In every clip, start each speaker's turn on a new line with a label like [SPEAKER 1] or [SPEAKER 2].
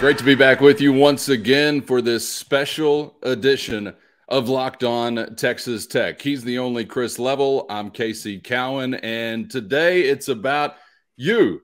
[SPEAKER 1] Great to be back with you once again for this special edition of Locked On Texas Tech. He's the only Chris Level. I'm Casey Cowan, and today it's about you,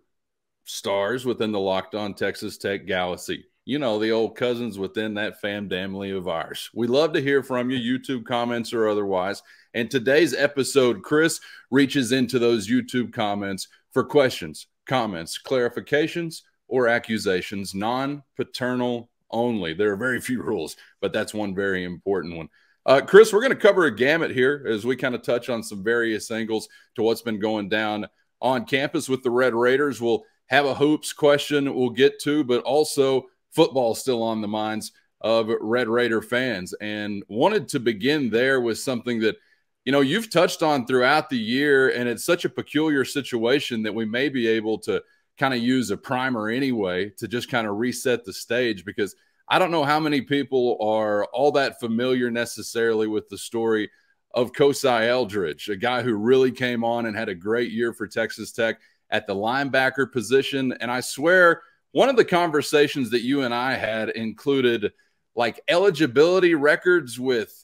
[SPEAKER 1] stars within the Locked On Texas Tech galaxy. You know, the old cousins within that family of ours. We love to hear from you, YouTube comments or otherwise. And today's episode, Chris reaches into those YouTube comments for questions, comments, clarifications, or accusations, non-paternal only. There are very few rules, but that's one very important one. Chris, we're going to cover a gamut here as we kind of touch on some various angles to what's been going down on campus with the Red Raiders. We'll have a hoops question we'll get to, but also football still on the minds of Red Raider fans. And wanted to begin there with something that, you know, you've touched on throughout the year, and it's such a peculiar situation that we may be able to kind of use a primer anyway to just kind of reset the stage, because I don't know how many people are all that familiar necessarily with the story of Cosi Eldridge, a guy who really came on and had a great year for Texas Tech at the linebacker position. And I swear one of the conversations that you and I had included like eligibility records with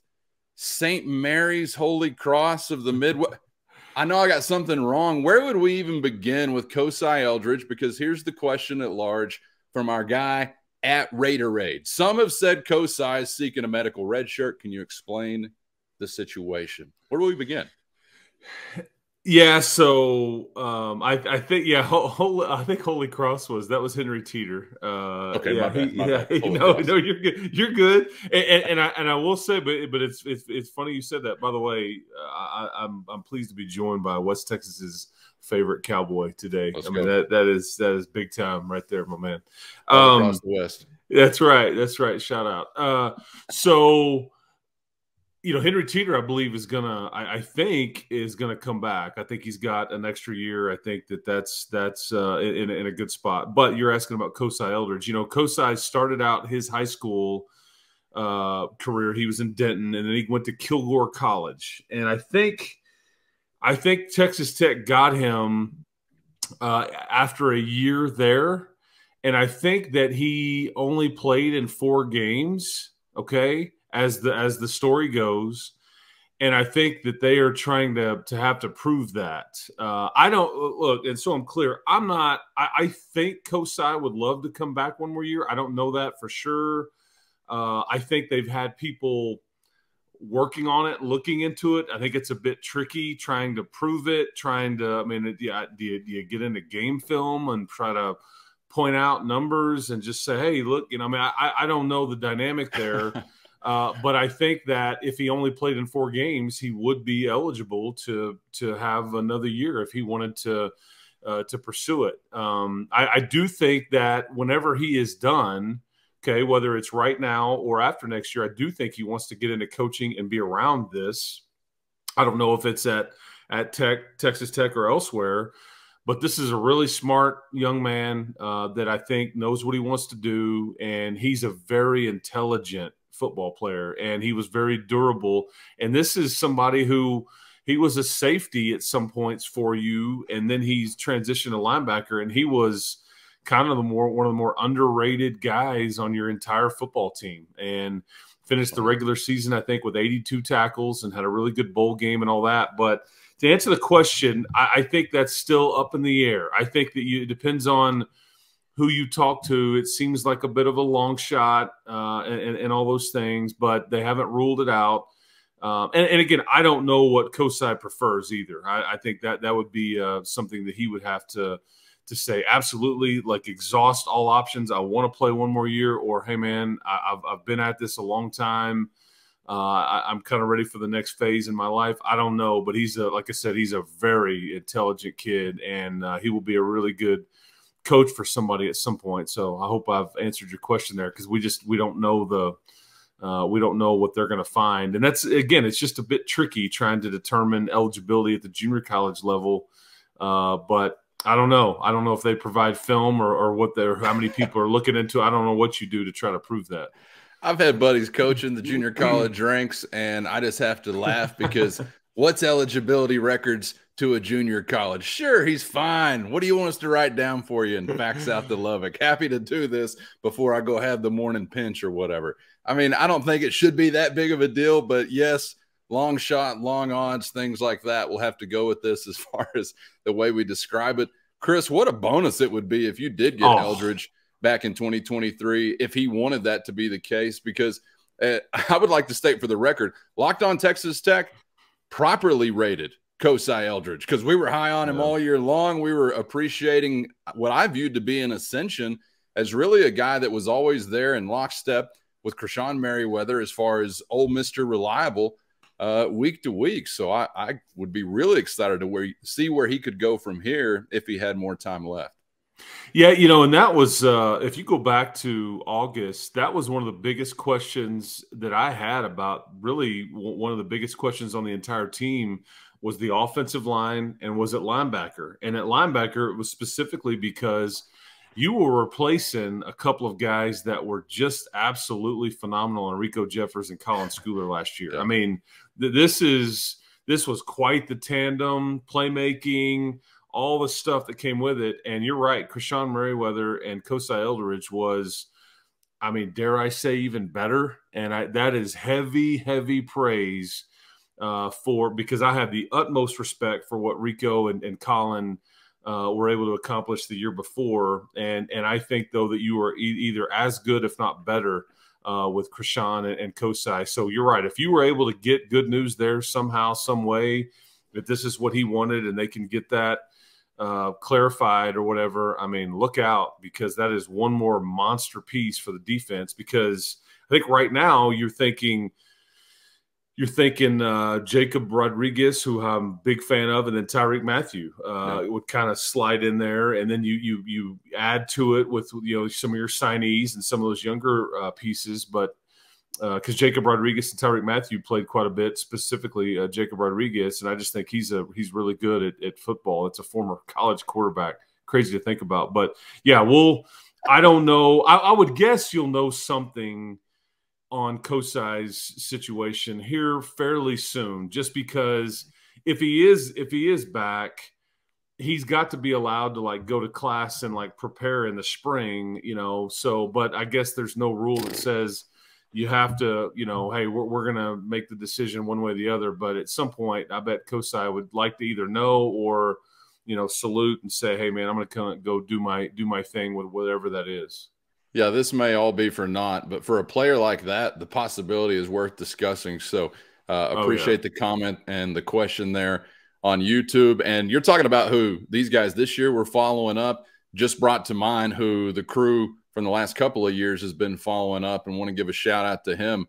[SPEAKER 1] St. Mary's Holy Cross of the Midwest. I know I got something wrong. Where would we even begin with Cosi Eldridge? Because here's the question at large from our guy at Raiderade. Some have said Cosi is seeking a medical red shirt. Can you explain the situation? Where do we begin?
[SPEAKER 2] Yeah, so I think I think Holy Cross was Henry Teeter.
[SPEAKER 1] Okay,
[SPEAKER 2] yeah,
[SPEAKER 1] my bad.
[SPEAKER 2] No, you're good. You're good. And I will say, but it's funny you said that. By the way, I'm pleased to be joined by West Texas's favorite cowboy today.
[SPEAKER 1] Let's
[SPEAKER 2] I mean
[SPEAKER 1] go.
[SPEAKER 2] that is big time right there, my man.
[SPEAKER 1] Across the West.
[SPEAKER 2] That's right. Shout out. So. You know, Henry Teeter, I believe, is gonna. I think is gonna come back. I think he's got an extra year. I think that's in a good spot. But you're asking about Cosi Eldridge. You know, Cosi started out his high school career. He was in Denton, and then he went to Kilgore College. And I think Texas Tech got him after a year there, and I think that he only played in 4 games. Okay. As the story goes, and I think that they are trying to have to prove that. I don't look, and so I'm clear. I'm not. I think Cosi would love to come back one more year. I don't know that for sure. I think they've had people working on it, looking into it. I think it's a bit tricky trying to prove it. I mean, do you get into game film and try to point out numbers and just say, hey, look, you know, I mean, I don't know the dynamic there. But I think that if he only played in 4 games, he would be eligible to have another year if he wanted to pursue it. I do think that whenever he is done, okay, whether it's right now or after next year, I do think he wants to get into coaching and be around this. I don't know if it's at Texas Tech or elsewhere, but this is a really smart young man that I think knows what he wants to do, and he's a very intelligent football player, and he was very durable. And this is somebody who he was a safety at some points for you, and then he's transitioned to linebacker, and he was kind of one of the more underrated guys on your entire football team, and finished the regular season, I think, with 82 tackles and had a really good bowl game and all that. But to answer the question, I think that's still up in the air. I think that it depends on who you talk to. It seems like a bit of a long shot and all those things, but they haven't ruled it out. And again, I don't know what Cosi prefers either. I think that would be something that he would have to say, absolutely, like exhaust all options. I want to play one more year, or, hey, man, I've been at this a long time. I'm kind of ready for the next phase in my life. I don't know, but like I said, he's a very intelligent kid, and he will be a really good coach for somebody at some point. So I hope I've answered your question there, because we don't know we don't know what they're going to find. And that's, again, it's just a bit tricky trying to determine eligibility at the junior college level. But I don't know. I don't know if they provide film or how many people are looking into. I don't know what you do to try to prove that.
[SPEAKER 1] I've had buddies coaching the junior college ranks, and I just have to laugh because What's eligibility records to a junior college? Sure, he's fine. What do you want us to write down for you and fax out to Lubbock? Happy to do this before I go have the morning pinch or whatever. I mean, I don't think it should be that big of a deal, but yes, long shot, long odds, things like that. We'll have to go with this as far as the way we describe it. Chris, what a bonus it would be if you did get Eldridge back in 2023, if he wanted that to be the case, because I would like to state for the record, Locked On Texas Tech properly rated Cosi Eldridge because we were high on him all year long. We were appreciating what I viewed to be an ascension as really a guy that was always there in lockstep with Krishan Merriweather as far as old Mr. Reliable week to week. So I would be really excited to see where he could go from here if he had more time left.
[SPEAKER 2] Yeah, you know, and that was, if you go back to August, that was one of the biggest questions that I had about really one of the biggest questions on the entire team was the offensive line and was it linebacker? And at linebacker, it was specifically because you were replacing a couple of guys that were just absolutely phenomenal, Enrico Jeffers and Colin Schooler last year. Yeah. I mean, this was quite the tandem, playmaking, all the stuff that came with it. And you're right, Krishan Merriweather and Cosi Eldridge was, I mean, dare I say, even better. And that is heavy, heavy praise because I have the utmost respect for what Rico and Colin were able to accomplish the year before. And I think, though, that you are either as good, if not better, with Krishan and Cosi. So you're right. If you were able to get good news there somehow, some way, that this is what he wanted and they can get that clarified or whatever, I mean, look out, because that is one more monster piece for the defense. Because I think right now you're thinking Jacob Rodriguez, who I'm a big fan of, and then Tyreek Matthew would kind of slide in there, and then you add to it with some of your signees and some of those younger pieces, but. Because Jacob Rodriguez and Tyree Matthew played quite a bit, specifically Jacob Rodriguez, and I just think he's really good at football. It's a former college quarterback. Crazy to think about, but yeah, I don't know. I would guess you'll know something on Kosi's situation here fairly soon, just because if he is back, he's got to be allowed to go to class and prepare in the spring, So, but I guess there's no rule that says you have to, hey, we're going to make the decision one way or the other. But at some point, I bet Cosi would like to either know or, salute and say, hey, man, I'm going to kind of go do my thing with whatever that is.
[SPEAKER 1] Yeah, this may all be for naught, but for a player like that, the possibility is worth discussing. So appreciate the comment and the question there on YouTube. And you're talking about who these guys this year were following up, just brought to mind who the crew from the last couple of years has been following up, and want to give a shout out to him,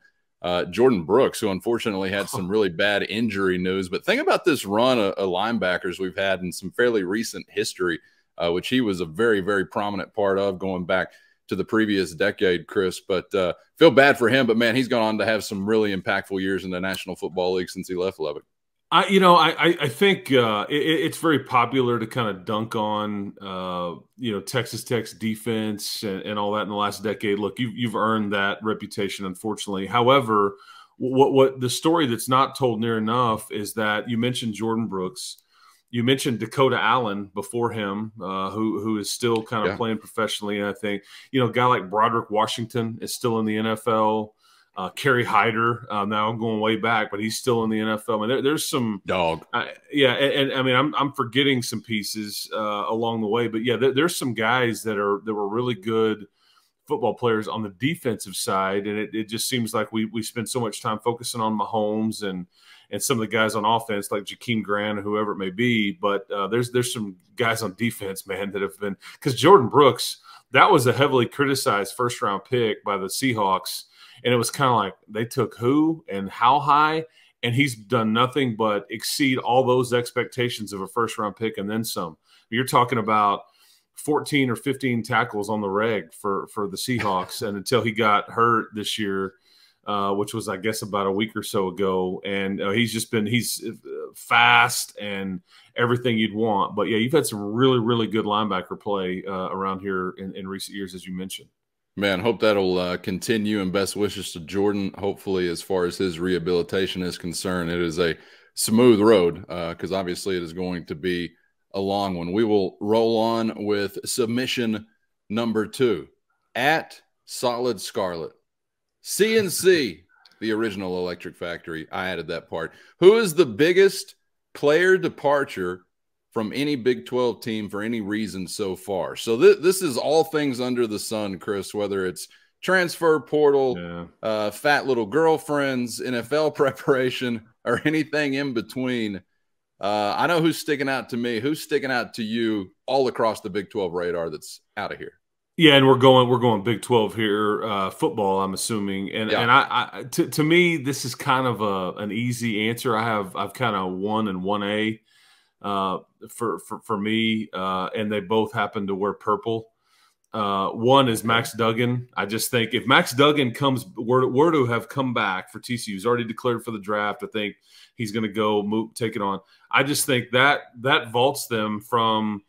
[SPEAKER 1] Jordan Brooks, who unfortunately had some really bad injury news. But think about this run of linebackers we've had in some fairly recent history, which he was a very, very prominent part of going back to the previous decade, Chris. But feel bad for him, but man, he's gone on to have some really impactful years in the National Football League since he left Lubbock.
[SPEAKER 2] I think it's very popular to kind of dunk on, Texas Tech's defense and all that in the last decade. Look, you've earned that reputation, unfortunately. However, what the story that's not told near enough is that you mentioned Jordan Brooks. You mentioned Dakota Allen before him, who is still kind of playing professionally. And I think, a guy like Broderick Washington is still in the NFL. Kerry Hyder, now I'm going way back, but he's still in the NFL. I mean, there's some
[SPEAKER 1] dog.
[SPEAKER 2] And I mean, I'm forgetting some pieces along the way, but yeah, there's some guys that were really good football players on the defensive side, and it just seems like we spend so much time focusing on Mahomes and some of the guys on offense like Jakeem Grant or whoever it may be, but there's some guys on defense, man, that have been, because Jordan Brooks, that was a heavily criticized first-round pick by the Seahawks. And it was kind of like they took who and how high, and he's done nothing but exceed all those expectations of a first-round pick and then some. You're talking about 14 or 15 tackles on the reg for the Seahawks, and until he got hurt this year, which was, I guess, about a week or so ago. And he's fast and everything you'd want. But, yeah, you've had some really, really good linebacker play around here in recent years, as you mentioned.
[SPEAKER 1] Man, hope that'll continue, and best wishes to Jordan. Hopefully, as far as his rehabilitation is concerned, it is a smooth road because obviously it is going to be a long one. We will roll on with submission number 2 at Solid Scarlet. CNC, the original Electric Factory. I added that part. Who is the biggest player departure from any Big 12 team for any reason so far? So this is all things under the sun, Chris, whether it's transfer portal, fat little girlfriends, NFL preparation, or anything in between. I know who's sticking out to me. Who's sticking out to you all across the Big 12 radar that's out of here?
[SPEAKER 2] Yeah, and we're going Big 12 here, football, I'm assuming. And to me, this is kind of an easy answer. I've kind of 1 and 1A for me, and they both happen to wear purple. One is Max Duggan. I just think if Max Duggan were to have come back for TCU, he's already declared for the draft. I think he's going to go take it on. I just think that vaults them from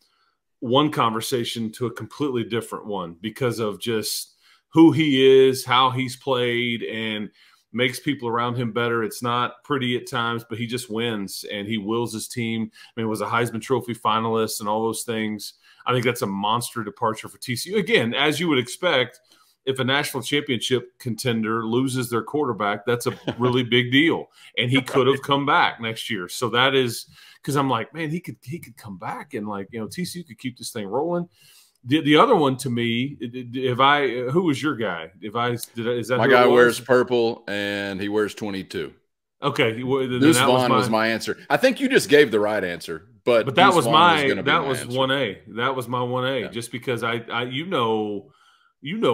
[SPEAKER 2] one conversation to a completely different one because of just who he is, how he's played, and makes people around him better. It's not pretty at times, but he just wins and he wills his team. I mean, was a Heisman Trophy finalist and all those things. I think that's a monster departure for TCU. Again, as you would expect, if a national championship contender loses their quarterback, that's a really big deal. And he could have come back next year. So that is because I'm like, man, he could come back and TCU could keep this thing rolling. The other one to me, who was your guy? Is that
[SPEAKER 1] my guy wears purple and he wears 22.
[SPEAKER 2] Okay,
[SPEAKER 1] Deuce Vaughn was my answer. I think you just gave the right answer, but
[SPEAKER 2] that was 1A. That was my 1A. Yeah. Just because I you know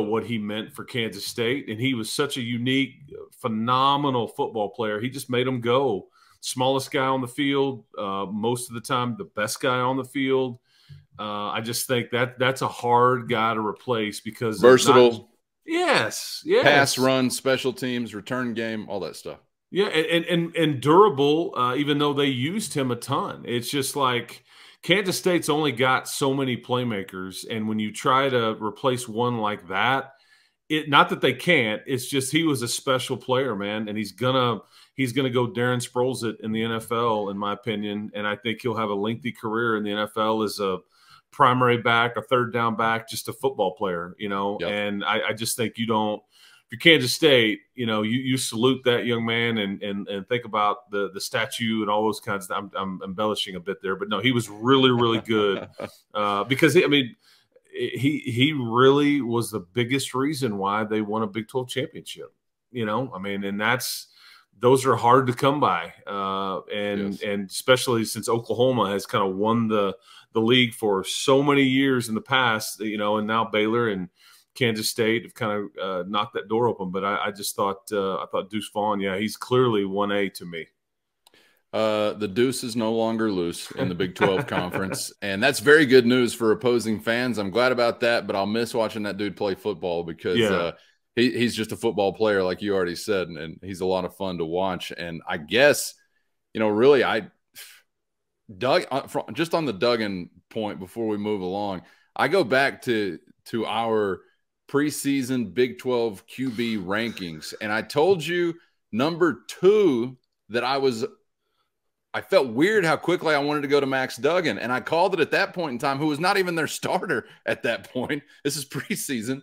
[SPEAKER 2] what he meant for Kansas State, and he was such a unique, phenomenal football player. He just made them go. Smallest guy on the field, most of the time, the best guy on the field. I just think that's a hard guy to replace because
[SPEAKER 1] versatile.
[SPEAKER 2] Yes.
[SPEAKER 1] Pass, run, special teams, return game, all that stuff.
[SPEAKER 2] Yeah, and durable, even though they used him a ton. It's just like Kansas State's only got so many playmakers, and when you try to replace one like that, not that they can't, it's just he was a special player, man, and he's gonna go Darren Sproles it in the NFL, in my opinion, and I think he'll have a lengthy career in the NFL as a primary back, a third down back, just a football player, Yep. And I just think if you're Kansas State, you salute that young man and think about the statue and all those kinds of. I'm embellishing a bit there, but no, he was really, really good because he really was the biggest reason why they won a Big 12 championship. And those are hard to come by, and especially since Oklahoma has kind of won the league for so many years in the past, and now Baylor and Kansas State have kind of knocked that door open. But I just thought Deuce Vaughn, he's clearly 1A to me.
[SPEAKER 1] The deuce is no longer loose in the Big 12 conference, and that's very good news for opposing fans. I'm glad about that, but I'll miss watching that dude play football because he's just a football player, like you already said, and he's a lot of fun to watch. And I guess, really, just on the Duggan point before we move along, I go back to our preseason Big 12 QB rankings, and I told you number 2 that I felt weird how quickly I wanted to go to Max Duggan, and I called it at that point in time, who was not even their starter at that point. This is preseason.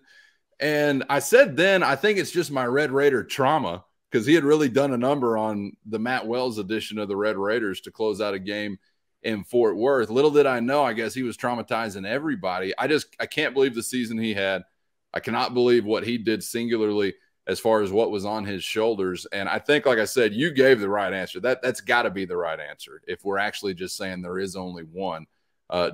[SPEAKER 1] And I said then, I think it's just my Red Raider trauma, because he had really done a number on the Matt Wells edition of the Red Raiders to close out a game in Fort Worth. Little did I know, I guess he was traumatizing everybody. I can't believe the season he had. I cannot believe what he did singularly as far as what was on his shoulders. And I think, like I said, you gave the right answer. That's got to be the right answer if we're actually just saying there is only one.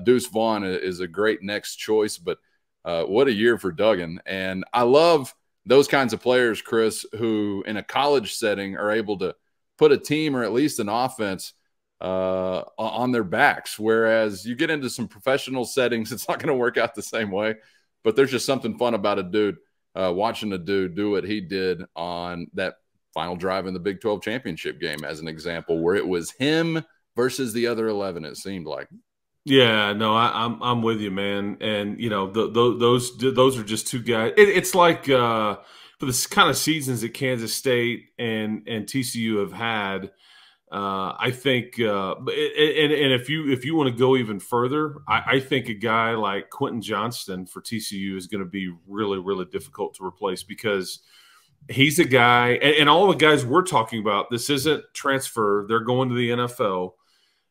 [SPEAKER 1] Deuce Vaughn is a great next choice, but what a year for Duggan. And I love those kinds of players, Chris, who in a college setting are able to put a team or at least an offense on their backs, whereas you get into some professional settings, it's not going to work out the same way. But there's just something fun about a dude, watching a dude do what he did on that final drive in the Big 12 championship game, as an example, where it was him versus the other 11, it seemed like.
[SPEAKER 2] Yeah, no, I'm with you, man. And those are just two guys. It's like for this kind of seasons that Kansas State and TCU have had. I think, and if you want to go even further, I think a guy like Quentin Johnston for TCU is going to be really, really difficult to replace, because he's a guy, and all the guys we're talking about, this isn't transfer; they're going to the NFL.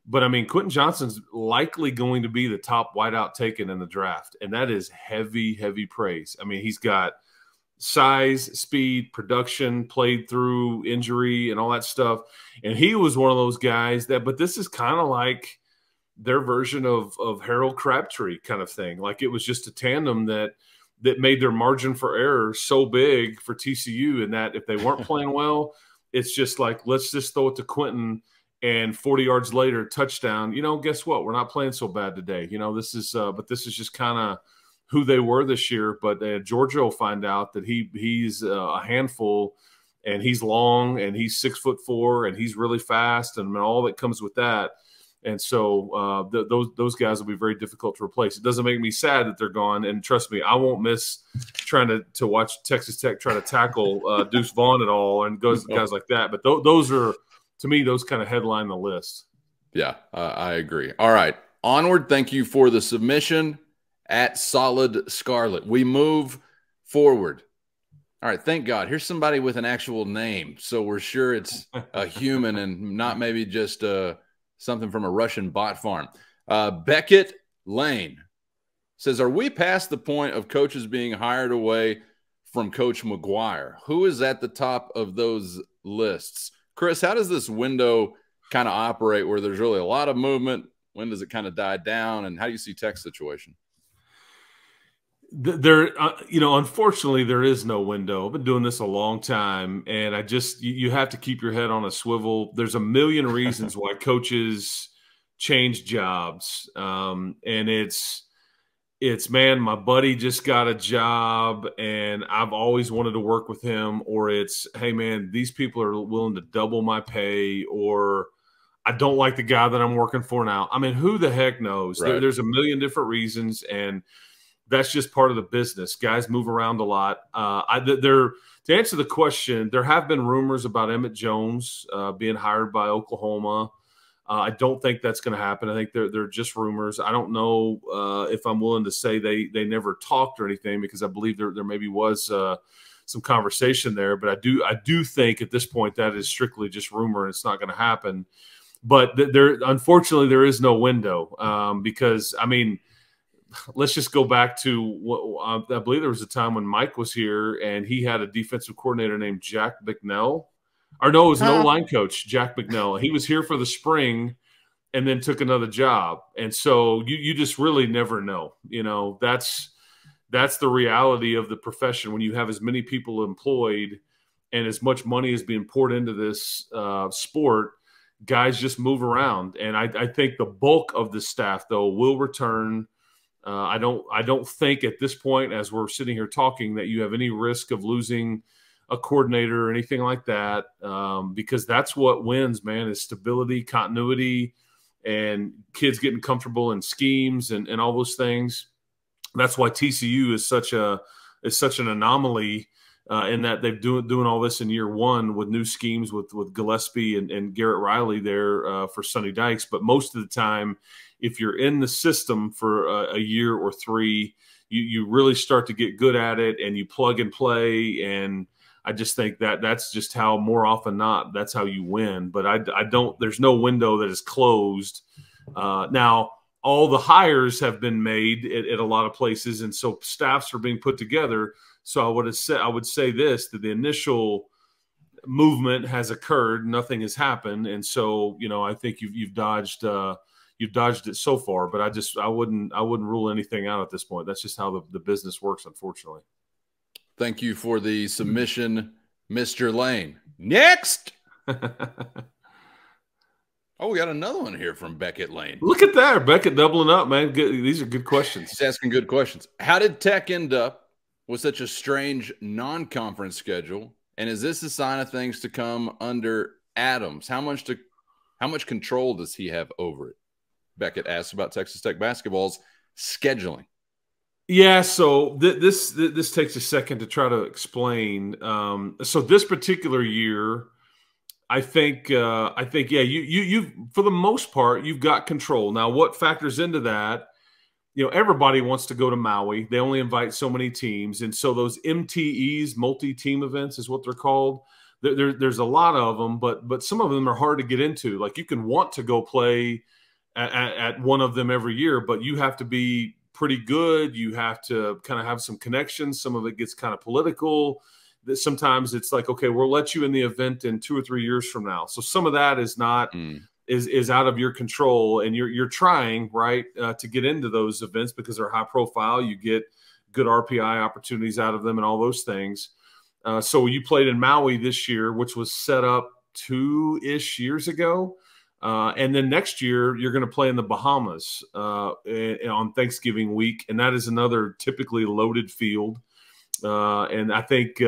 [SPEAKER 2] But I mean, Quentin Johnston's likely going to be the top wideout taken in the draft, and that is heavy, heavy praise. I mean, he's got size, speed, production, played through injury and all that stuff. And he was one of those guys that, but this is kind of like their version of Harold Crabtree kind of thing. Like, it was just a tandem that made their margin for error so big for TCU, and that if they weren't playing well, it's just like, let's just throw it to Quentin, and 40 yards later, touchdown. Guess what? We're not playing so bad today. This is, but this is just kind of who they were this year. But Georgia will find out that he's a handful, and he's long, and he's 6'4", and he's really fast, and all that comes with that. And so those guys will be very difficult to replace. It doesn't make me sad that they're gone, and trust me, I won't miss trying to watch Texas Tech try to tackle Deuce Vaughn at all, and guys like that. But those are, to me, those kind of headline the list.
[SPEAKER 1] Yeah, I agree. All right, onward. Thank you for the submission at Solid Scarlet. We move forward. All right, thank God. Here's somebody with an actual name, so we're sure it's a human and not maybe just something from a Russian bot farm. Beckett Lane says, are we past the point of coaches being hired away from Coach McGuire? Who is at the top of those lists? Chris, how does this window kind of operate where there's really a lot of movement? When does it kind of die down? And how do you see Tech's situation?
[SPEAKER 2] Unfortunately, there is no window. I've been doing this a long time, and you have to keep your head on a swivel. There's a million reasons why coaches change jobs. And it's, man, my buddy just got a job and I've always wanted to work with him, or it's, hey man, these people are willing to double my pay, or I don't like the guy that I'm working for now. I mean, who the heck knows?
[SPEAKER 1] Right.
[SPEAKER 2] There's a million different reasons, and that's just part of the business. Guys move around a lot. To answer the question, there have been rumors about Emmett Jones being hired by Oklahoma. I don't think that's going to happen. I think they're just rumors. I don't know if I'm willing to say they never talked or anything, because I believe there maybe was some conversation there. But I do think at this point that is strictly just rumor, and it's not going to happen. But unfortunately, there is no window because, I mean, let's just go back to what I believe there was a time when Mike was here and he had a defensive coordinator named Jack Bicknell. Or no, it was an O-line coach, Jack Bicknell. He was here for the spring and then took another job. And so you just really never know. That's the reality of the profession when you have as many people employed and as much money is being poured into this sport. Guys just move around. And I think the bulk of the staff, though, will return. I don't think at this point, as we're sitting here talking, that you have any risk of losing a coordinator or anything like that, because that's what wins, man, is stability, continuity, and kids getting comfortable in schemes and all those things. That's why TCU is such an anomaly in that they've doing all this in year one with new schemes with Gillespie and Garrett Riley there for Sonny Dykes. But most of the time, if you're in the system for a year or three, you really start to get good at it and you plug and play. And I just think that's just how, more often not, that's how you win. But I don't, there's no window that is closed. Now, all the hires have been made at a lot of places, and so staffs are being put together. So I would say this, that the initial movement has occurred, nothing has happened. And so, I think you've dodged it so far, but I wouldn't rule anything out at this point. That's just how the business works, unfortunately.
[SPEAKER 1] Thank you for the submission, Mr. Lane. Next. Oh, we got another one here from Beckett Lane.
[SPEAKER 2] Look at that. Beckett doubling up, man. These are good questions.
[SPEAKER 1] He's asking good questions. How did Tech end up with such a strange non-conference schedule? And is this a sign of things to come under Adams? How much control does he have over it? Beckett asks about Texas Tech basketball's scheduling.
[SPEAKER 2] Yeah, so this takes a second to try to explain. So this particular year, yeah, you for the most part you've got control. Now, what factors into that? Everybody wants to go to Maui. They only invite so many teams, and so those MTEs, multi-team events, is what they're called. There's a lot of them, but some of them are hard to get into. Like, you can want to go play at one of them every year, but you have to be pretty good. You have to kind of have some connections. Some of it gets kind of political. Sometimes it's like, okay, we'll let you in the event in 2 or 3 years from now. So some of that is not is out of your control, and you're trying, right, to get into those events because they're high profile. You get good RPI opportunities out of them and all those things. So you played in Maui this year, which was set up 2-ish years ago. And then next year, you're going to play in the Bahamas on Thanksgiving week. And that is another typically loaded field. And I think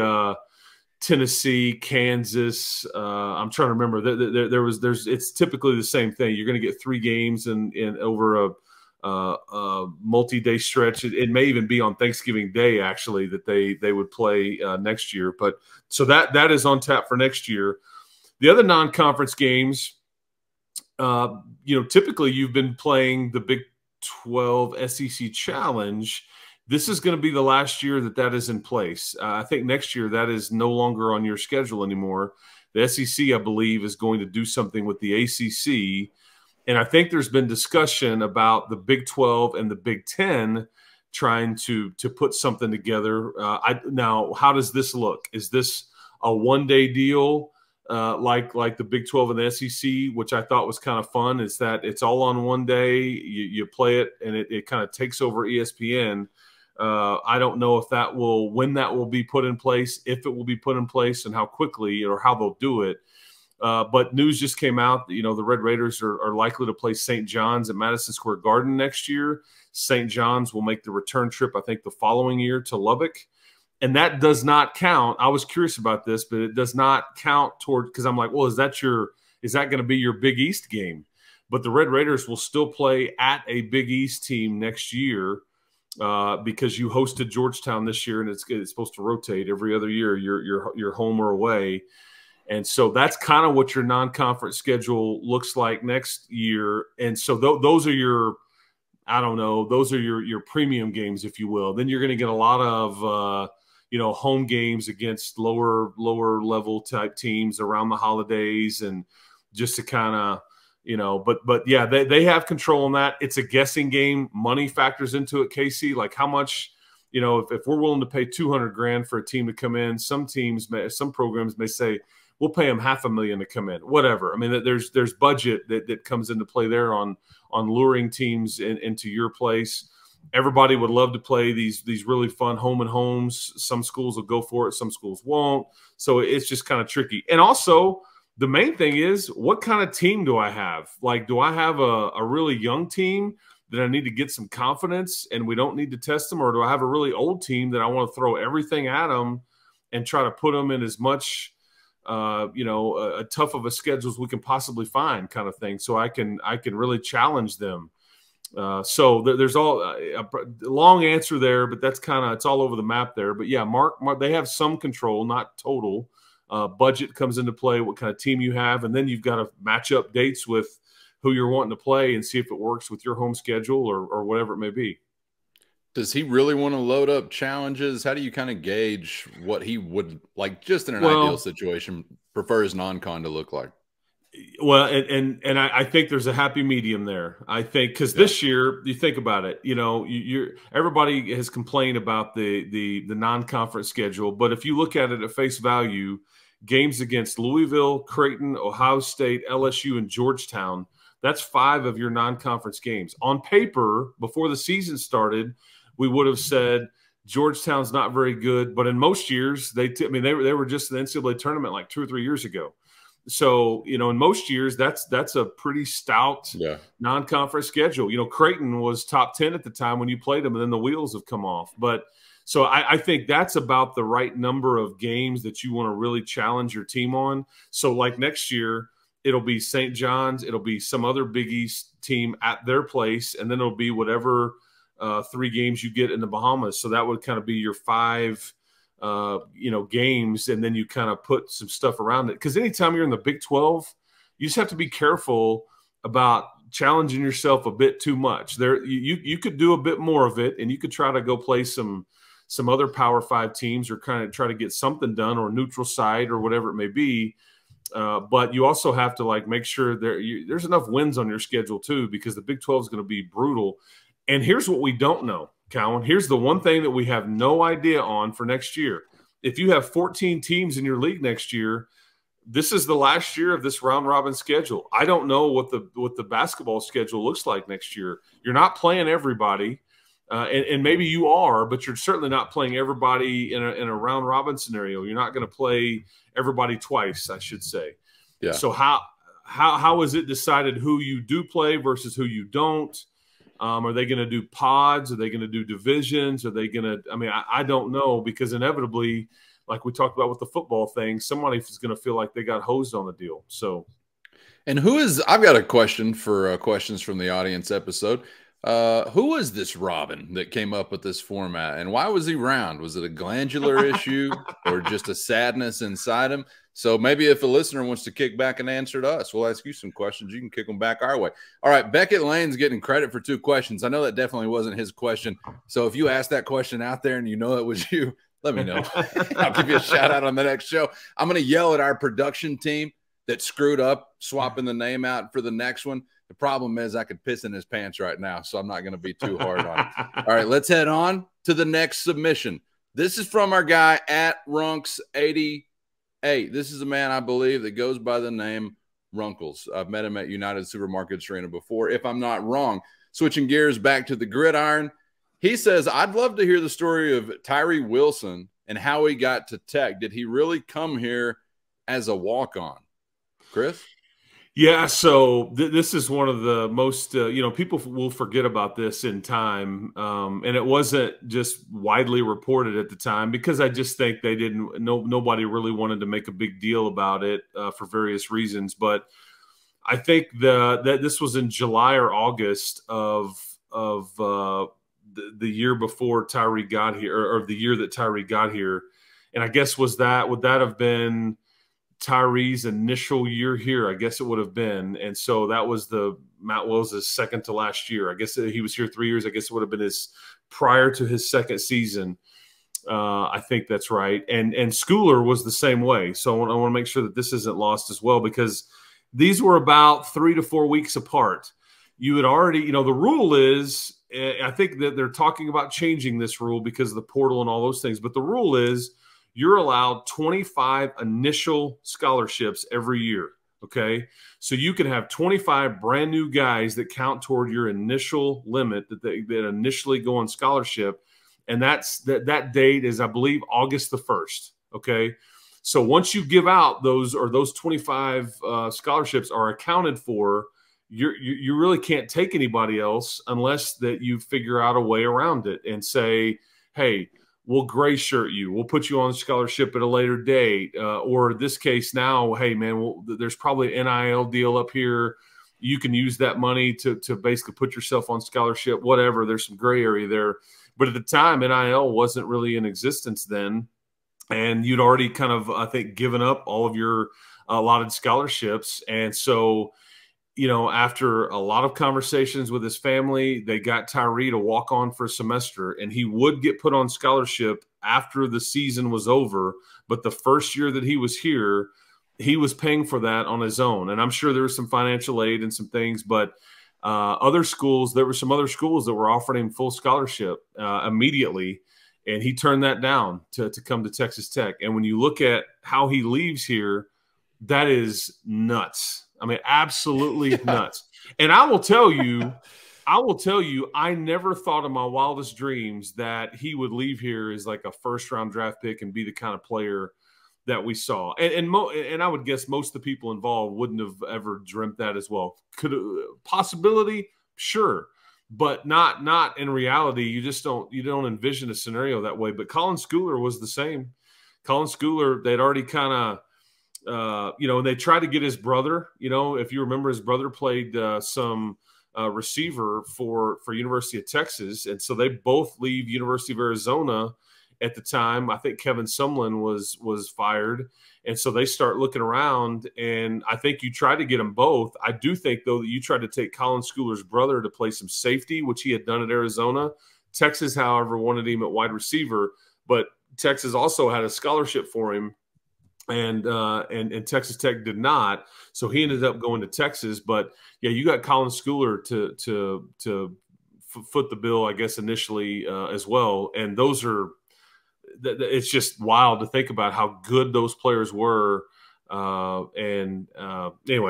[SPEAKER 2] Tennessee, Kansas, I'm trying to remember. It's typically the same thing. You're going to get 3 games in over a multi-day stretch. It may even be on Thanksgiving Day, actually, that they would play next year. But so that is on tap for next year. The other non-conference games, typically you've been playing the Big 12 SEC Challenge. This is going to be the last year that is in place. I think next year that is no longer on your schedule anymore. The SEC, I believe, is going to do something with the ACC. And I think there's been discussion about the Big 12 and the Big 10 trying to put something together. Now, how does this look? Is this a one-day deal like the Big 12 and the SEC, which I thought was kind of fun? Is that it's all on one day, you play it, and it kind of takes over ESPN. I don't know when that will be put in place, if it will be put in place, and how quickly or how they'll do it. But news just came out that, the Red Raiders are likely to play St. John's at Madison Square Garden next year. St. John's will make the return trip, I think, the following year to Lubbock. And that does not count. I was curious about this, but it does not count toward, because I'm like, well, is that going to be your Big East game? But the Red Raiders will still play at a Big East team next year. Because you hosted Georgetown this year, and it's supposed to rotate every other year. You're home or away, and so that's kind of what your non-conference schedule looks like next year. And so those are your premium games, if you will. Then you're going to get a lot of home games against lower level type teams around the holidays, and just to kind of. But yeah, they have control on that. It's a guessing game. Money factors into it, Casey. Like, how much, if we're willing to pay $200,000 for a team to come in, some programs may say we'll pay them $500,000 to come in. Whatever. I mean, there's budget that comes into play there on luring teams into your place. Everybody would love to play these really fun home and homes. Some schools will go for it, some schools won't. So it's just kind of tricky. And also, the main thing is, what kind of team do I have? Like, do I have a really young team that I need to get some confidence and we don't need to test them? Or do I have a really old team that I want to throw everything at them and try to put them in as much, a tough of a schedule as we can possibly find, kind of thing, so I can really challenge them? So there's a long answer there, but that's it's all over the map there. But yeah, Mark, they have some control, not total. Budget comes into play, what kind of team you have, and then you've got to match up dates with who you're wanting to play and see if it works with your home schedule or whatever it may be.
[SPEAKER 1] Does he really want to load up challenges? How do you kind of gauge what he would, like, just in an ideal situation, prefer his non-con to look like?
[SPEAKER 2] Well, and I think there's a happy medium there. I think because this year, you think about it, everybody has complained about the non-conference schedule, but if you look at it at face value, games against Louisville, Creighton, Ohio State, LSU, and Georgetown, that's 5 of your non-conference games. On paper, before the season started, we would have said Georgetown's not very good, but in most years, they were just in the NCAA tournament like 2 or 3 years ago. So, in most years, that's a pretty stout non-conference schedule. Creighton was top 10 at the time when you played them, and then the wheels have come off. But so I think that's about the right number of games that you want to really challenge your team on. So like next year, it'll be St. John's, it'll be some other Big East team at their place, and then it'll be whatever 3 games you get in the Bahamas. So that would kind of be your 5 games, and then you kind of put some stuff around it. Because anytime you're in the Big 12, you just have to be careful about challenging yourself a bit too much. You could do a bit more of it, and you could try to go play some other Power 5 teams, or kind of try to get something done, or neutral site, or whatever it may be. But you also have to make sure there's enough wins on your schedule too, because the Big 12 is going to be brutal. And here's what we don't know, Cowan. Here's the one thing that we have no idea on for next year. If you have 14 teams in your league next year, this is the last year of this round robin schedule. I don't know what the basketball schedule looks like next year. You're not playing everybody, and maybe you are, but you're certainly not playing everybody in a round robin scenario. You're not going to play everybody twice, I should say.
[SPEAKER 1] Yeah.
[SPEAKER 2] So how is it decided who you do play versus who you don't? Are they going to do pods? Are they going to do divisions? Are they going to – I don't know, because inevitably, like we talked about with the football thing, somebody is going to feel like they got hosed on the deal. So,
[SPEAKER 1] and I've got a question for questions from the audience episode. Who is this Robin that came up with this format, and why was he round? Was it a glandular issue or just a sadness inside him? So maybe if a listener wants to kick back and answer to us, we'll ask you some questions. You can kick them back our way. All right, Beckett Lane's getting credit for 2 questions. I know that definitely wasn't his question. So if you asked that question out there and you know it was you, let me know. I'll give you a shout out on the next show. I'm going to yell at our production team that screwed up swapping the name out for the next one. The problem is I could piss in his pants right now, so I'm not going to be too hard on it. All right, let's head on to the next submission. This is from our guy at Runks88. This is a man, I believe, that goes by the name Runkles. I've met him at United Supermarkets Arena before, if I'm not wrong. Switching gears back to the gridiron, he says, I'd love to hear the story of Tyree Wilson and how he got to Tech. Did he really come here as a walk-on? Chris?
[SPEAKER 2] Yeah, so this is one of the most, people will forget about this in time. And it wasn't just widely reported at the time, because I just think nobody really wanted to make a big deal about it for various reasons. But I think that this was in July or August of the year before Tyree got here, or the year that Tyree got here. And I guess would that have been Tyree's initial year here? I guess it would have been. And so that was Matt Wells' second to last year. I guess he was here 3 years. I guess it would have been prior to his second season. I think that's right. And Schooler was the same way. So I want to make sure that this isn't lost as well, because these were about 3 to 4 weeks apart. You had already, the rule is, I think that they're talking about changing this rule because of the portal and all those things. But the rule is, you're allowed 25 initial scholarships every year, okay? So you can have 25 brand new guys that count toward your initial limit that initially go on scholarship, and that date is, I believe, August the 1st, okay? So once you give out those 25 scholarships are accounted for, you really can't take anybody else unless that you figure out a way around it and say, hey, we'll gray shirt you. We'll put you on scholarship at a later date. Or in this case now, hey, man, there's probably an NIL deal up here. You can use that money to basically put yourself on scholarship, whatever. There's some gray area there. But at the time, NIL wasn't really in existence then. And you'd already kind of, I think, given up all of your allotted scholarships. And so, after a lot of conversations with his family, they got Tyree to walk on for a semester, and he would get put on scholarship after the season was over. But the first year that he was here, he was paying for that on his own. And I'm sure there was some financial aid and some things, but there were some other schools that were offering him full scholarship immediately, and he turned that down to come to Texas Tech. And when you look at how he leaves here, that is nuts. I mean, absolutely nuts. And I will tell you, I never thought in my wildest dreams that he would leave here as like a first-round draft pick and be the kind of player that we saw. And I would guess most of the people involved wouldn't have ever dreamt that as well. Possibility, sure, but not in reality. You don't envision a scenario that way. But Colin Schooler was the same. Colin Schooler, they'd already kind of they tried to get his brother. If you remember, his brother played some receiver for University of Texas, and so they both leave University of Arizona, at the time. I think Kevin Sumlin was fired. And so they start looking around, and I think you try to get them both. I do think, though, that you tried to take Colin Schooler's brother to play some safety, which he had done at Arizona. Texas, however, wanted him at wide receiver, but Texas also had a scholarship for him, and Texas Tech did not. So he ended up going to Texas. But, yeah, you got Colin Schooler to foot the bill, I guess, initially as well. And those are – it's just wild to think about how good those players were. Anyway,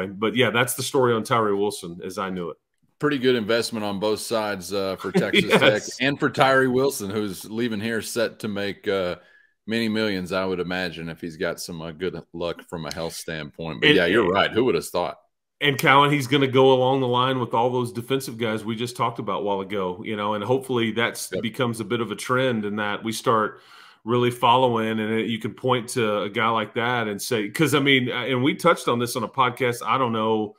[SPEAKER 2] but yeah, that's the story on Tyree Wilson as I knew it.
[SPEAKER 1] Pretty good investment on both sides for Texas Tech and for Tyree Wilson, who's leaving here set to make many millions, I would imagine, if he's got some good luck from a health standpoint. But yeah, you're right. Who would have thought?
[SPEAKER 2] And Cowan, he's going to go along the line with all those defensive guys we just talked about a while ago, and hopefully that becomes a bit of a trend in that we start really following, and you can point to a guy like that and say, because I mean, and we touched on this on a podcast, I don't know,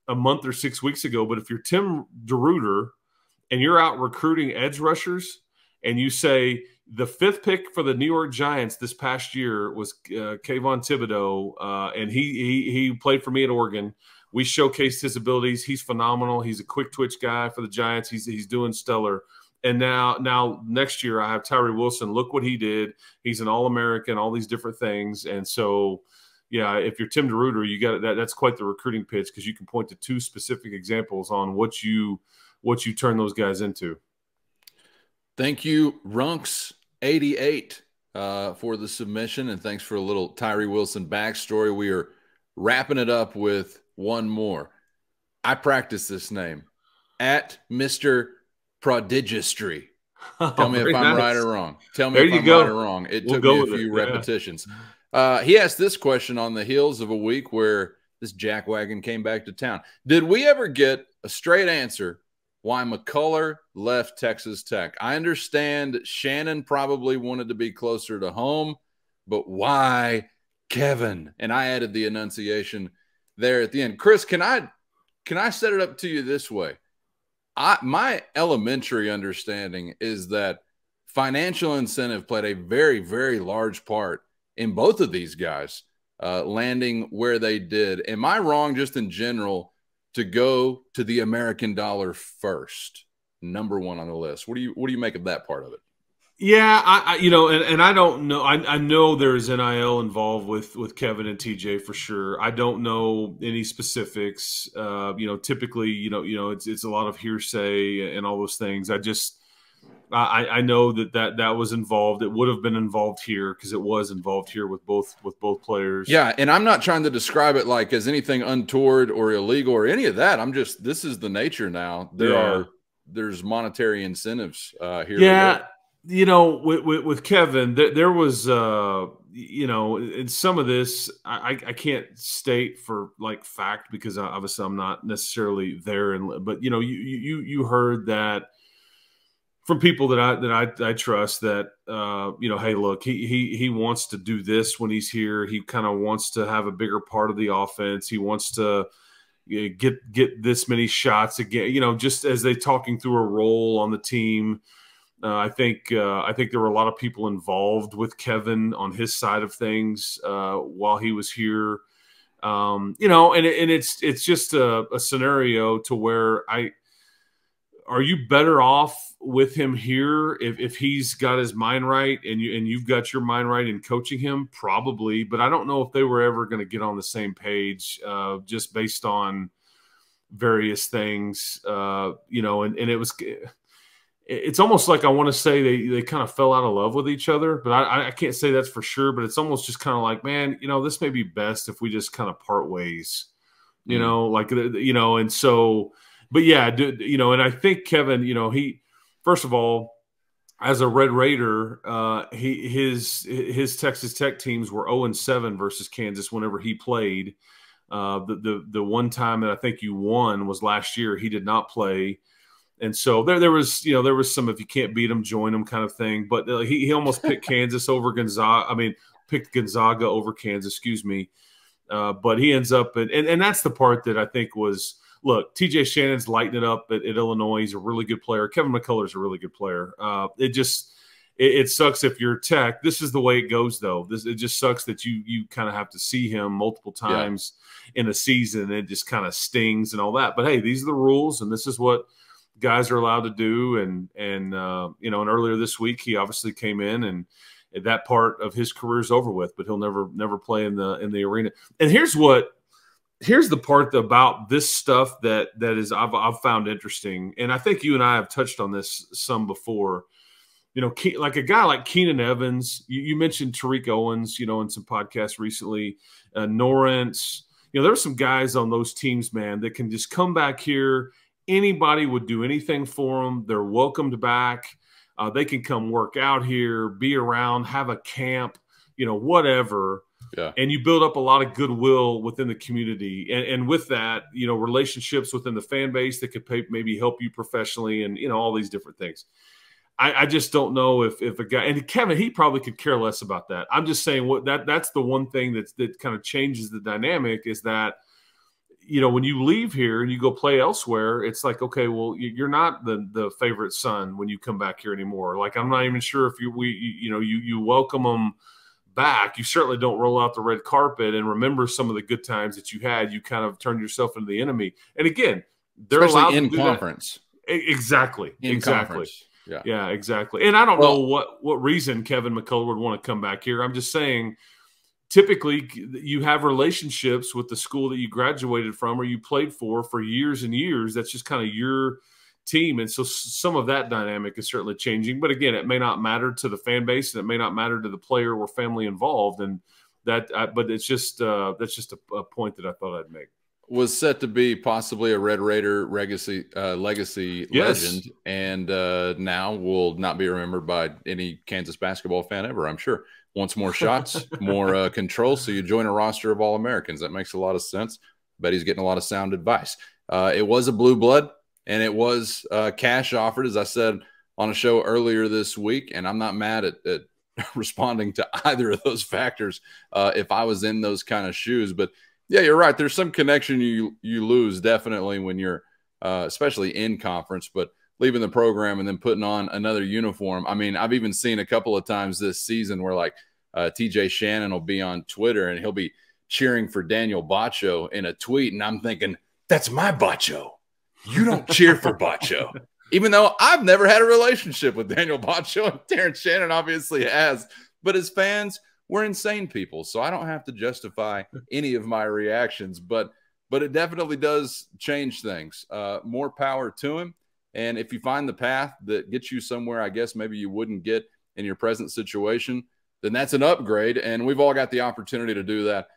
[SPEAKER 2] a month or 6 weeks ago, but if you're Tim DeRuyter and you're out recruiting edge rushers and you say the 5th pick for the New York Giants this past year was Kayvon Thibodeau, and he played for me at Oregon. We showcased his abilities. He's phenomenal. He's a quick twitch guy for the Giants. He's doing stellar. And now next year I have Tyree Wilson. Look what he did. He's an All-American, all these different things. And so, yeah, if you're Tim DeRuyter, you got that. That's quite the recruiting pitch, because you can point to 2 specific examples on what you turn those guys into.
[SPEAKER 1] Thank you, Runks88, for the submission, and thanks for a little Tyree Wilson backstory. We are wrapping it up with one more. I practice this name at Mr. Prodigistry. Tell me if I'm right or wrong. Tell me if I'm right or wrong. It took me a few repetitions. He asked this question on the heels of a week where this jackwagon came back to town. Did we ever get a straight answer why McCullough left Texas Tech? I understand Shannon probably wanted to be closer to home, but why Kevin? And I added the enunciation there at the end. Chris, can I set it up to you this way? My elementary understanding is that financial incentive played a very, very large part in both of these guys landing where they did. Am I wrong just in general to go to the American dollar first, number one on the list? What do you make of that part of it?
[SPEAKER 2] Yeah, and I don't know. I know there's NIL involved with Kevin and TJ for sure. I don't know any specifics. Typically, it's a lot of hearsay and all those things. I know that was involved. It would have been involved here because it was involved here with both players. Yeah, and I'm not trying to describe it like as anything untoward or illegal or any of that. this is the nature now. There's monetary incentives here. Yeah. With Kevin, there was, in some of this, I can't state for like fact because obviously I'm not necessarily there. But you heard that from people that I trust that hey, look, he wants to do this when he's here. He kind of wants to have a bigger part of the offense. He wants to get this many shots again. Just as they talking through a role on the team. I think there were a lot of people involved with Kevin on his side of things while he was here, and it's just a scenario to where are you better off with him here if he's got his mind right and you've got your mind right in coaching him? Probably, but I don't know if they were ever going to get on the same page just based on various things, and it was. It's almost like I want to say they kind of fell out of love with each other, but I can't say that's for sure. But it's almost just kind of like, man, this may be best if we just kind of part ways, and so, but yeah, and I think Kevin, he, first of all, as a Red Raider, his Texas Tech teams were 0-7 versus Kansas whenever he played. The one time that I think you won was last year. He did not play. And so there was some, if you can't beat them, join them kind of thing. But he almost picked Kansas over Gonzaga. I mean, picked Gonzaga over Kansas, excuse me. But he ends up, and that's the part that I think was, look, TJ Shannon's lighting it up at Illinois. He's a really good player. Kevin McCullough is a really good player. it sucks if you're Tech. This is the way it goes, though. It just sucks that you kind of have to see him multiple times in a season, and it just kind of stings and all that. But hey, these are the rules, and this is what guys are allowed to do. And earlier this week, he obviously came in, and that part of his career is over with. But he'll never play in the arena. And here's the part about this stuff that is I've found interesting, and I think you and I have touched on this some before. Like a guy like Keenan Evans, you mentioned Tariq Owens, in some podcasts recently, Norrance. There are some guys on those teams, man, that can just come back here. Anybody would do anything for them. They're welcomed back. They can come work out here, be around, have a camp, whatever.
[SPEAKER 1] Yeah.
[SPEAKER 2] And you build up a lot of goodwill within the community. And with that, relationships within the fan base that could maybe help you professionally and, all these different things. I just don't know if a guy – and Kevin, he probably could care less about that. I'm just saying that's the one thing that kind of changes the dynamic is that, when you leave here and you go play elsewhere, it's like, okay, well, you're not the favorite son when you come back here anymore. Like, I'm not even sure if you welcome them back. You certainly don't roll out the red carpet and remember some of the good times that you had. You kind of turned yourself into the enemy. And again, they're allowed to do
[SPEAKER 1] conference.
[SPEAKER 2] That. Exactly.
[SPEAKER 1] Conference.
[SPEAKER 2] Yeah, exactly. And I don't know what reason Kevin McCullough would want to come back here. I'm just saying, typically you have relationships with the school that you graduated from or you played for years and years. That's just kind of your team. And so some of that dynamic is certainly changing. But again, it may not matter to the fan base and it may not matter to the player or family involved. And but it's just that's just a point that I thought I'd make.
[SPEAKER 1] Was set to be possibly a Red Raider legacy legend, and now will not be remembered by any Kansas basketball fan ever, I'm sure. Wants more shots, more control, so you join a roster of All-Americans. That makes a lot of sense. Bet he's getting a lot of sound advice. It was a blue blood, and it was cash offered, as I said on a show earlier this week, and I'm not mad at responding to either of those factors if I was in those kind of shoes. But yeah, you're right. There's some connection you lose definitely when you're especially in conference, but leaving the program and then putting on another uniform. I mean, I've even seen a couple of times this season where like TJ Shannon will be on Twitter and he'll be cheering for Daniel Baccio in a tweet. And I'm thinking, that's my Baccio. You don't cheer for Baccio. Even though I've never had a relationship with Daniel Baccio, and Terrence Shannon obviously has. But as fans, we're insane people, so I don't have to justify any of my reactions, but it definitely does change things. More power to him, and if you find the path that gets you somewhere I guess maybe you wouldn't get in your present situation, then that's an upgrade, and we've all got the opportunity to do that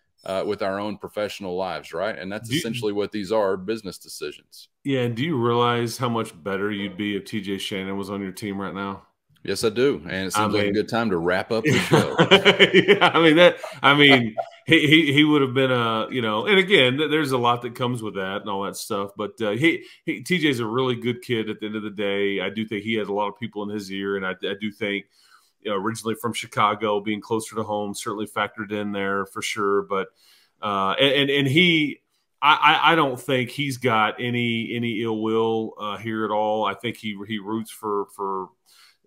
[SPEAKER 1] with our own professional lives, right? And that's essentially what these are, business decisions. Yeah,
[SPEAKER 2] and do you realize how much better you'd be if TJ Shannon was on your team right now?
[SPEAKER 1] Yes, I do, and it seems like a good time to wrap up the show.
[SPEAKER 2] Yeah, he would have been and again, there's a lot that comes with that and all that stuff. But TJ's a really good kid. At the end of the day, I do think he has a lot of people in his ear, and I do think originally from Chicago, being closer to home certainly factored in there for sure. But I don't think he's got any ill will here at all. I think he roots for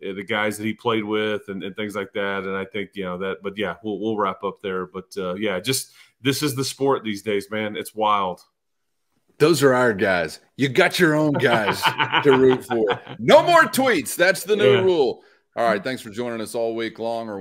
[SPEAKER 2] the guys that he played with and things like that. And I think, but yeah, we'll wrap up there. But just this is the sport these days, man. It's wild.
[SPEAKER 1] Those are our guys. You got your own guys to root for. No more tweets. That's the new rule. All right. Thanks for joining us all week long or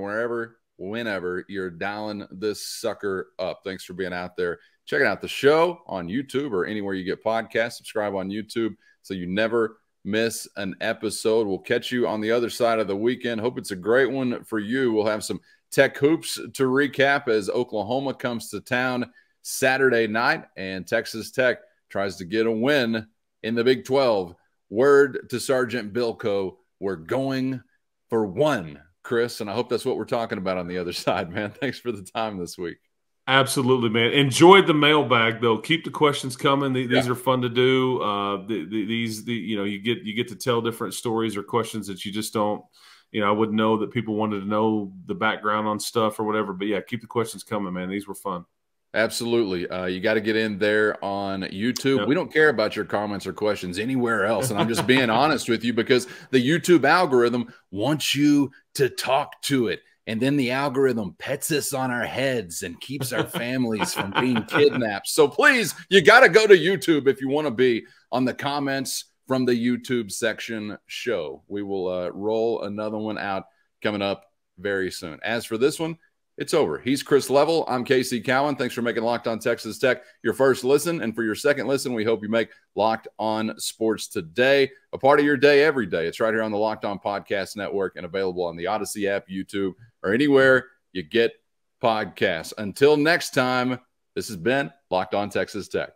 [SPEAKER 1] whenever you're dialing this sucker up. Thanks for being out there. Checking out the show on YouTube or anywhere you get podcasts. Subscribe on YouTube so you never miss an episode. We'll catch you on the other side of the weekend. Hope it's a great one for you. We'll have some Tech hoops to recap as Oklahoma comes to town Saturday night and Texas Tech tries to get a win in the Big 12. Word to Sergeant Bilko, we're going for one, Chris, and I hope that's what we're talking about on the other side, man. Thanks for the time this week.
[SPEAKER 2] Absolutely, man. Enjoyed the mailbag though. Keep the questions coming. These are fun to do. You get to tell different stories or questions that you just don't. I wouldn't know that people wanted to know the background on stuff or whatever. But yeah, keep the questions coming, man. These were fun.
[SPEAKER 1] Absolutely. You got to get in there on YouTube.
[SPEAKER 2] Yep.
[SPEAKER 1] We don't care about your comments or questions anywhere else. And I'm just being honest with you because the YouTube algorithm wants you to talk to it. And then the algorithm pets us on our heads and keeps our families from being kidnapped. So please, you got to go to YouTube if you want to be on the comments from the YouTube section show. We will roll another one out coming up very soon. As for this one, it's over. He's Chris Level. I'm Casey Cowan. Thanks for making Locked On Texas Tech your first listen. And for your second listen, we hope you make Locked On Sports Today a part of your day every day. It's right here on the Locked On Podcast Network and available on the Odyssey app, YouTube, or anywhere you get podcasts. Until next time, this has been Locked On Texas Tech.